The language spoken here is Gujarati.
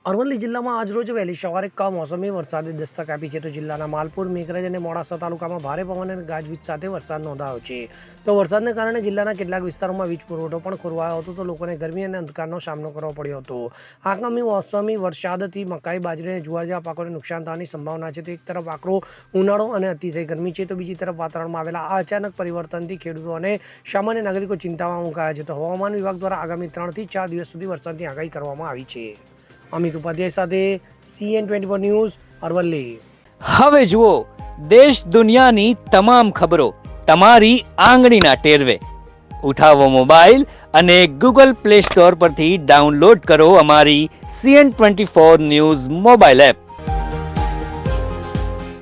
અરવલ્લી જિલ્લામાં આજરોજ વહેલી સવારે કમોસમી વરસાદે દસ્તક આપી છે. તો જિલ્લાના માલપુર, મેઘરજ અને મોડાસા તાલુકામાં ભારે પવન અને ગાજવીજ સાથે વરસાદ નોંધાયો છે. તો વરસાદને કારણે જિલ્લાના કેટલાક વિસ્તારોમાં વીજ પુરવઠો પણ ખોરવાયો હતો. તો લોકોને ગરમી અને અંધકારનો સામનો કરવો પડ્યો હતો. આગામી મોસમી વરસાદથી મકાઈ, બાજરી અને જુવાર જેવા પાકોને નુકસાન થવાની સંભાવના છે. તો એક તરફ આકરો ઉનાળો અને અતિશય ગરમી છે, તો બીજી તરફ વાતાવરણમાં આવેલા આ અચાનક પરિવર્તનથી ખેડૂતો અને સામાન્ય નાગરિકો ચિંતામાં મુકાયા છે. તો હવામાન વિભાગ દ્વારા આગામી 3 થી 4 દિવસ સુધી વરસાદની આગાહી કરવામાં આવી છે. અમિત ઉપાધ્યાય સાથે CN24 ન્યૂઝ, અરવલ્લી. હવે જુઓ દેશ દુનિયાની તમામ ખબરો તમારી આંગળીના ટેરવે. ઉઠાવો મોબાઈલ અને Google Play Store પરથી ડાઉનલોડ કરો અમારી CN24 ન્યૂઝ મોબાઈલ એપ.